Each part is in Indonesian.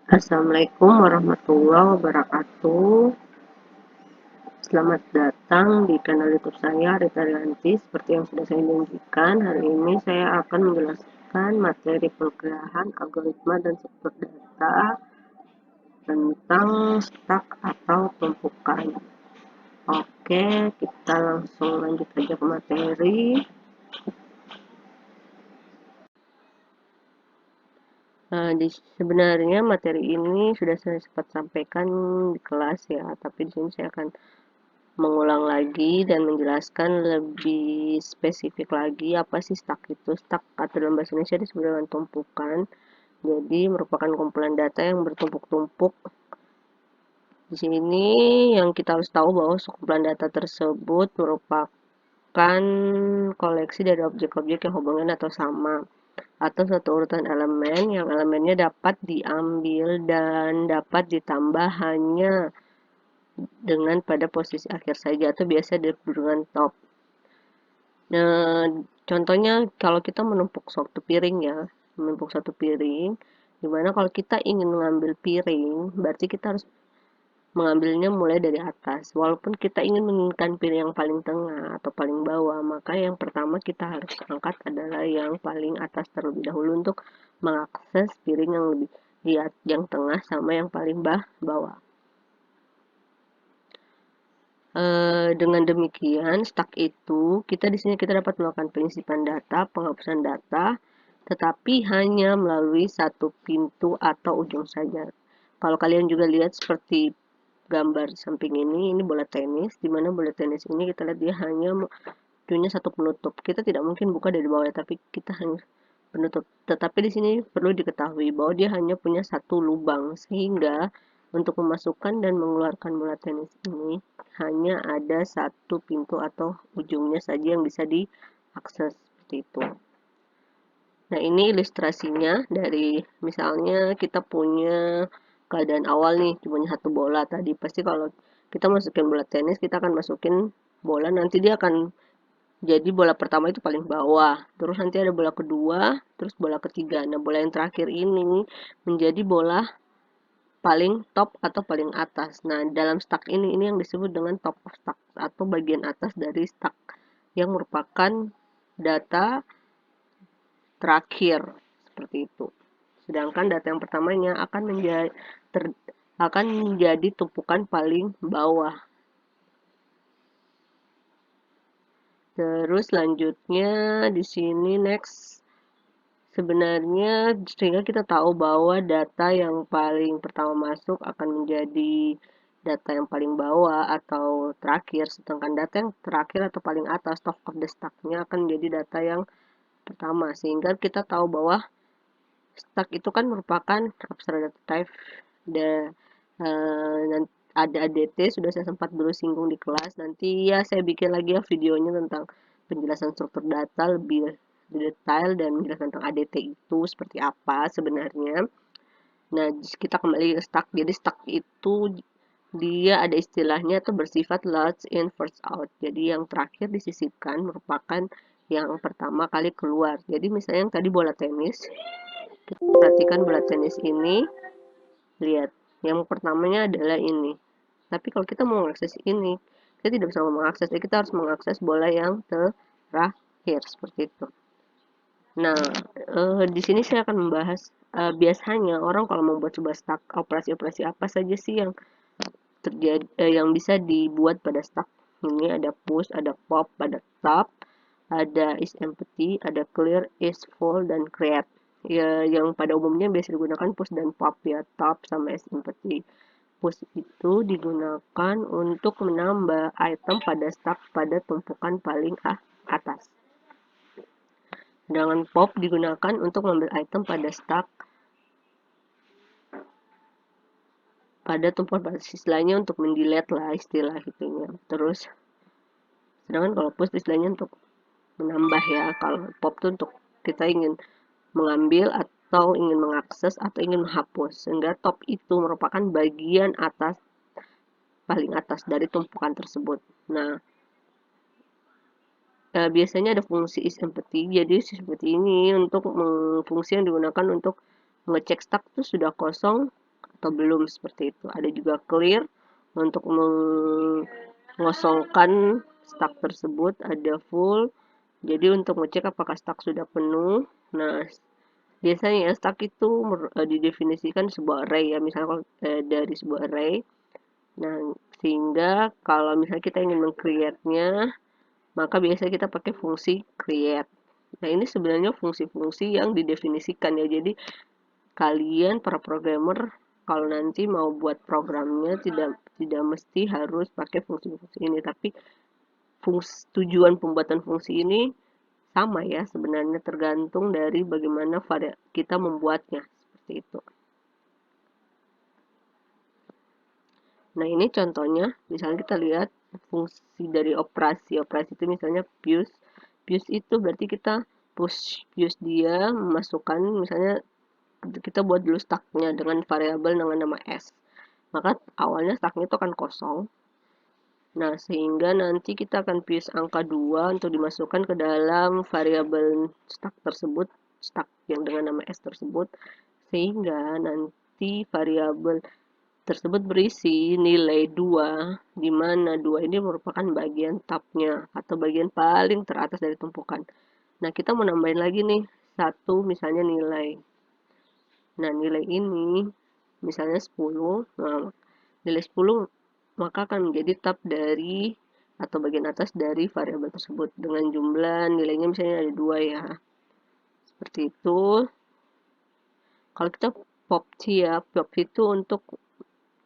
Assalamualaikum warahmatullahi wabarakatuh. Selamat datang di kanal YouTube saya, Rita Rianti. Seperti yang sudah saya janjikan, hari ini saya akan menjelaskan materi perkuliahan algoritma dan struktur data tentang stak atau tumpukan. Oke, kita langsung lanjut aja ke materi. Sebenarnya materi ini sudah saya sempat sampaikan di kelas ya, tapi di sini saya akan mengulang lagi dan menjelaskan lebih spesifik lagi apa sih stak itu. Stak atau dalam bahasa Indonesia disebut dengan tumpukan. Jadi merupakan kumpulan data yang bertumpuk-tumpuk. Di sini yang kita harus tahu bahwa kumpulan data tersebut merupakan koleksi dari objek-objek yang hubungan atau sama, atau satu urutan elemen yang elemennya dapat diambil dan dapat ditambah hanya dengan pada posisi akhir saja atau biasa disebut dengan top. Nah, contohnya kalau kita menumpuk suatu piring ya, menumpuk satu piring, dimana kalau kita ingin mengambil piring, berarti kita harus mengambilnya mulai dari atas. Walaupun kita ingin menginginkan piring yang paling tengah atau paling bawah, maka yang pertama kita harus angkat adalah yang paling atas terlebih dahulu untuk mengakses piring yang lebih yang tengah sama yang paling bawah. Dengan demikian, stak itu di sini kita dapat melakukan penyisipan data, penghapusan data, tetapi hanya melalui satu pintu atau ujung saja. Kalau kalian juga lihat seperti gambar samping ini bola tenis, di mana bola tenis ini kita lihat dia hanya punya satu penutup. Kita tidak mungkin buka dari bawah, tapi kita hanya penutup. Tetapi di sini perlu diketahui bahwa dia hanya punya satu lubang, sehingga untuk memasukkan dan mengeluarkan bola tenis ini hanya ada satu pintu atau ujungnya saja yang bisa diakses seperti itu. Nah, ini ilustrasinya dari misalnya kita punya keadaan awal nih, cuma satu bola tadi. Pasti kalau kita masukin bola tenis, kita akan masukin bola, nanti dia akan jadi bola pertama itu paling bawah, terus nanti ada bola kedua, terus bola ketiga. Nah, bola yang terakhir ini menjadi bola paling top atau paling atas. Nah, dalam stak ini yang disebut dengan top of stack atau bagian atas dari stak yang merupakan data terakhir seperti itu. Sedangkan data yang pertamanya akan menjadi tumpukan paling bawah. Terus selanjutnya di sini next, sebenarnya sehingga kita tahu bahwa data yang paling pertama masuk akan menjadi data yang paling bawah atau terakhir, sedangkan data yang terakhir atau paling atas top of the stack-nya akan menjadi data yang pertama, sehingga kita tahu bahwa stack itu kan merupakan abstract data type ada ADT, sudah saya sempat dulu singgung di kelas. Nanti ya saya bikin lagi ya videonya tentang penjelasan struktur data lebih detail dan menjelaskan tentang ADT itu seperti apa sebenarnya. Nah, kita kembali ke stack. Jadi stack itu dia ada istilahnya tuh bersifat last in first out. Jadi yang terakhir disisipkan merupakan yang pertama kali keluar. Jadi misalnya yang tadi bola tenis, kita perhatikan bola tenis ini, lihat yang pertamanya adalah ini. Tapi kalau kita mau mengakses ini, kita tidak bisa mengakses, kita harus mengakses bola yang terakhir seperti itu. Nah, di sini saya akan membahas biasanya orang kalau membuat sebuah stack, operasi-operasi apa saja sih yang terjadi yang bisa dibuat pada stack ini. Ada push, ada pop, ada top, ada is empty, ada clear, is full, dan create. Ya, yang pada umumnya biasa digunakan push dan pop ya, top sama is empty. Push itu digunakan untuk menambah item pada stack pada tumpukan paling atas. Sedangkan pop digunakan untuk mengambil item pada stack pada tumpukan pada istilahnya untuk mendelete lah istilah itunya. Terus sedangkan kalau push istilahnya untuk menambah ya. Kalau pop itu untuk kita ingin mengambil atau ingin mengakses atau ingin menghapus. Sehingga top itu merupakan bagian atas paling atas dari tumpukan tersebut. Nah, biasanya ada fungsi is empty. Jadi seperti ini untuk fungsi yang digunakan untuk mengecek stack itu sudah kosong atau belum, seperti itu. Ada juga clear untuk mengosongkan stack tersebut, ada full jadi untuk ngecek apakah stack sudah penuh. Nah, biasanya ya stack itu didefinisikan sebuah array ya, misalnya dari sebuah array. Nah, sehingga kalau misalnya kita ingin meng-create-nya, maka biasanya kita pakai fungsi create. Nah, ini sebenarnya fungsi-fungsi yang didefinisikan ya. Jadi, kalian para programmer kalau nanti mau buat programnya tidak mesti harus pakai fungsi-fungsi ini, tapi tujuan pembuatan fungsi ini sama ya, sebenarnya tergantung dari bagaimana kita membuatnya, seperti itu. Nah, ini contohnya, misalnya kita lihat fungsi dari operasi. Operasi itu misalnya fuse. Fuse itu berarti kita push fuse dia, memasukkan, misalnya kita buat dulu stacknya dengan variabel dengan nama S. Maka awalnya stacknya itu akan kosong. Nah, sehingga nanti kita akan fuse angka 2 untuk dimasukkan ke dalam variabel stack tersebut, stack yang dengan nama S tersebut, sehingga nanti variabel tersebut berisi nilai 2, di mana 2 ini merupakan bagian tabnya atau bagian paling teratas dari tumpukan. Nah, kita mau nambahin lagi nih, satu misalnya nilai. Nah, nilai ini misalnya 10, nah, nilai 10 maka akan menjadi tab dari atau bagian atas dari variabel tersebut dengan jumlah nilainya misalnya ada 2 ya. Seperti itu. Kalau kita pop ya, pop itu untuk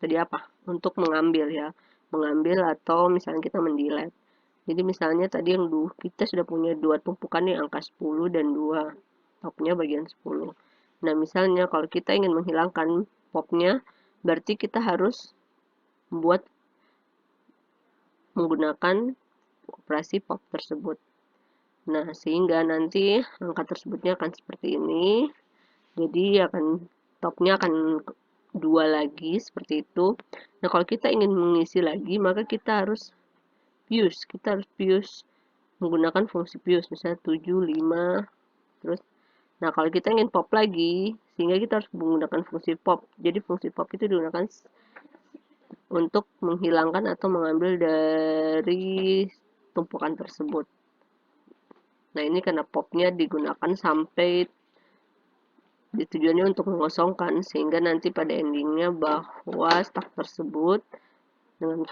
tadi apa? Untuk mengambil ya. Mengambil atau misalnya kita mendelete. Jadi misalnya tadi yang kita sudah punya dua tumpukan nih, angka 10 dan 2. Popnya bagian 10. Nah, misalnya kalau kita ingin menghilangkan popnya, berarti kita harus membuat menggunakan operasi pop tersebut. Nah, sehingga nanti angka tersebutnya akan seperti ini. Jadi topnya akan 2 lagi seperti itu. Nah, kalau kita ingin mengisi lagi, maka kita harus fuse. Kita harus fuse menggunakan fungsi fuse, misalnya 7, 5, terus. Nah, kalau kita ingin pop lagi, sehingga kita harus menggunakan fungsi pop. Jadi fungsi pop itu digunakan untuk menghilangkan atau mengambil dari tumpukan tersebut. Nah, ini karena popnya digunakan sampai tujuannya untuk mengosongkan, sehingga nanti pada endingnya bahwa stack tersebut dengan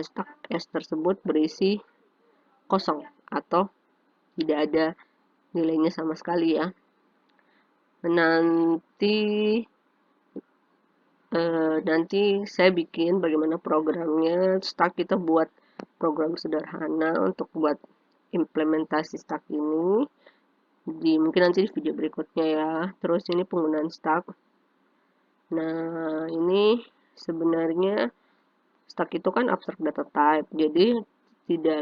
stack S tersebut berisi kosong atau tidak ada nilainya sama sekali ya. Nanti saya bikin bagaimana programnya. Stack kita buat program sederhana untuk buat implementasi stack ini mungkin nanti di video berikutnya ya. Terus ini penggunaan stack. Nah, ini sebenarnya stack itu kan abstract data type, jadi tidak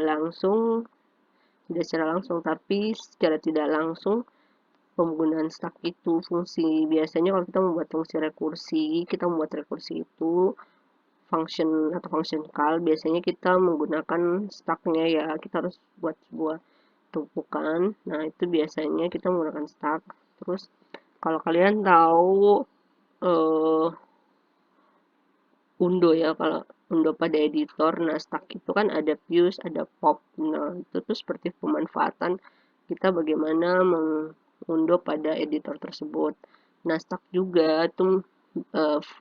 secara langsung, tapi secara tidak langsung penggunaan stack itu fungsi. Biasanya kalau kita membuat fungsi rekursi, kita membuat rekursi itu function atau function call, biasanya kita menggunakan stacknya ya. Kita harus buat sebuah tumpukan. Nah, itu biasanya kita menggunakan stack. Terus kalau kalian tahu undo ya, kalau undo pada editor, nah stack itu kan ada fuse, ada pop. Nah, itu tuh seperti pemanfaatan kita bagaimana mengundo pada editor tersebut. Nah, stack juga tuh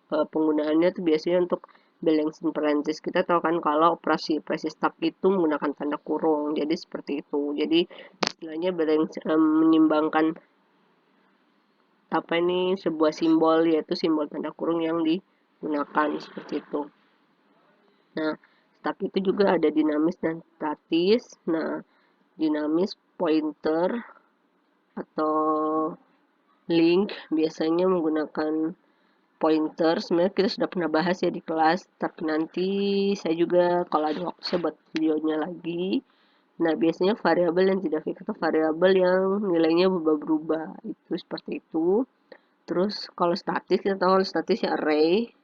penggunaannya tuh biasanya untuk balancing parenthesis. Kita tahu kan kalau operasi stack itu menggunakan tanda kurung, jadi seperti itu. Jadi istilahnya menyimbangkan apa ini, sebuah simbol, yaitu simbol tanda kurung yang digunakan seperti itu. Nah, stack itu juga ada dinamis dan statis. Nah, dinamis pointer atau link biasanya menggunakan pointer. Sebenarnya kita sudah pernah bahas ya di kelas, tapi nanti saya juga kalau ada waktu saya buat videonya lagi. Nah, biasanya variabel yang tidak fix atau variabel yang nilainya berubah-ubah, itu seperti itu. Terus kalau statis, kita tahu kalau statis ya array.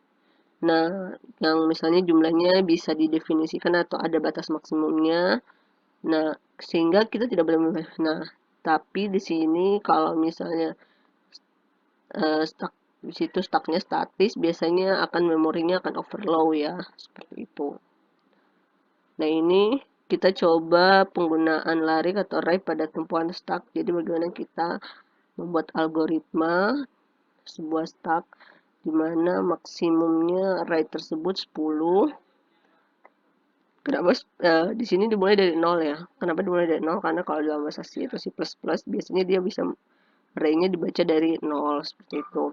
Nah, yang misalnya jumlahnya bisa didefinisikan atau ada batas maksimumnya. Nah, sehingga kita tidak boleh. Nah, tapi di sini kalau misalnya Di situ stucknya statis, biasanya akan memorinya akan overflow ya, seperti itu. Nah, ini kita coba penggunaan lari atau write pada tumpuan stuck. Jadi bagaimana kita membuat algoritma sebuah stuck di mana maksimumnya write tersebut 10. Kenapa di sini dimulai dari 0 ya? Kenapa dimulai dari 0? Karena kalau dalam bahasa C atau C++ biasanya dia bisa array-nya dibaca dari 0 seperti itu.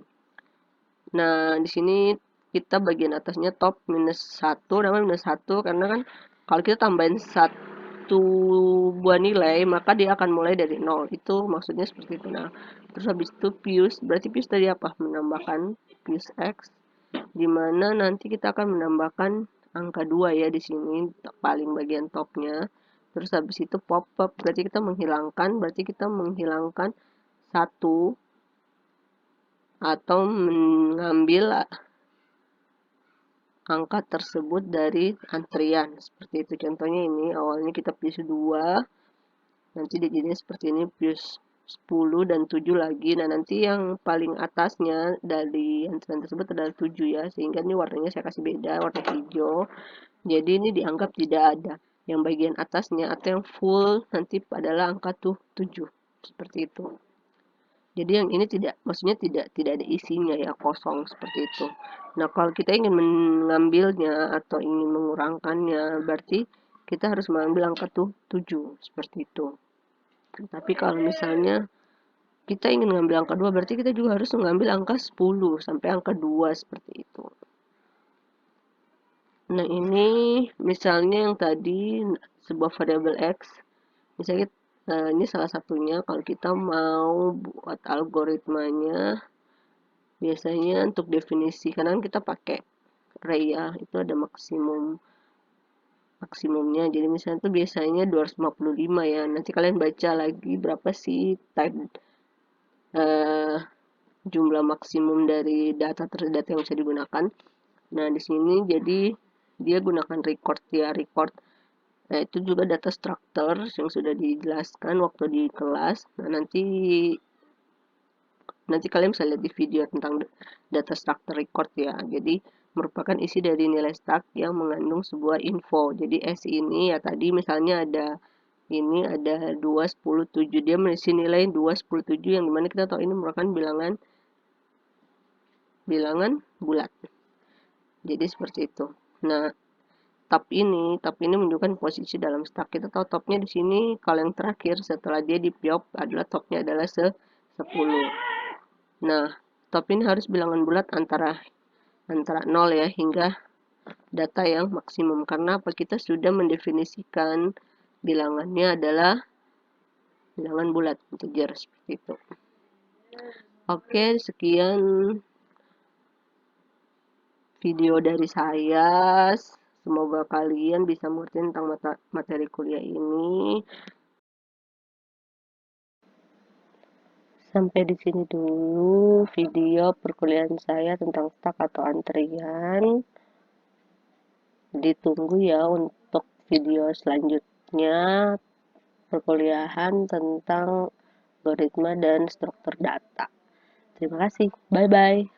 Nah, di sini kita bagian atasnya top minus 1, namanya minus 1 karena kan kalau kita tambahin satu buah nilai, maka dia akan mulai dari 0. Itu maksudnya seperti itu. Nah, terus habis itu fuse, berarti fuse tadi apa? Menambahkan fuse X, di mana nanti kita akan menambahkan angka 2 ya di sini, paling bagian topnya. Terus habis itu pop up, berarti kita menghilangkan satu atau mengambil angka tersebut dari antrian. Seperti itu contohnya ini, awalnya kita pilih 2, nanti dijadinya seperti ini plus 10 dan 7 lagi. Nah, nanti yang paling atasnya dari antrian tersebut adalah 7 ya, sehingga ini warnanya saya kasih beda, warna hijau. Jadi ini dianggap tidak ada. Yang bagian atasnya atau yang full nanti adalah angka 7. Seperti itu. Jadi yang ini maksudnya tidak ada isinya ya, kosong seperti itu. Nah, kalau kita ingin mengambilnya atau ingin mengurangkannya, berarti kita harus mengambil angka 7 seperti itu. Tapi kalau misalnya kita ingin mengambil angka 2, berarti kita juga harus mengambil angka 10 sampai angka 2 seperti itu. Nah, ini misalnya yang tadi sebuah variabel X, misalnya ini salah satunya kalau kita mau buat algoritmanya. Biasanya untuk definisi kanan kita pakai array ya, itu ada maksimumnya. Jadi misalnya itu biasanya 255 ya. Nanti kalian baca lagi berapa sih type jumlah maksimum dari data yang bisa digunakan. Nah, di sini jadi dia gunakan record ya, record. Nah, itu juga data structure yang sudah dijelaskan waktu di kelas. Nah, nanti kalian bisa lihat di video tentang data structure record ya. Jadi merupakan isi dari nilai stuck yang mengandung sebuah info. Jadi S ini ya tadi misalnya ini ada 2, 10, 7. Dia mengisi nilai 2, 10, 7 yang dimana kita tahu ini merupakan bilangan bulat. Jadi seperti itu. Nah, tab ini menunjukkan posisi dalam stack. Kita tahu topnya di sini kalau yang terakhir setelah dia di piop adalah topnya adalah 10. Nah, top ini harus bilangan bulat antara 0 ya hingga data yang maksimum. Karena apa? Kita sudah mendefinisikan bilangannya adalah bilangan bulat, integer, seperti itu. Oke, sekian video dari saya. Semoga kalian bisa mengerti tentang materi kuliah ini. Sampai di sini dulu video perkuliahan saya tentang stuck atau antrian. Ditunggu ya untuk video selanjutnya perkuliahan tentang algoritma dan struktur data. Terima kasih. Bye-bye.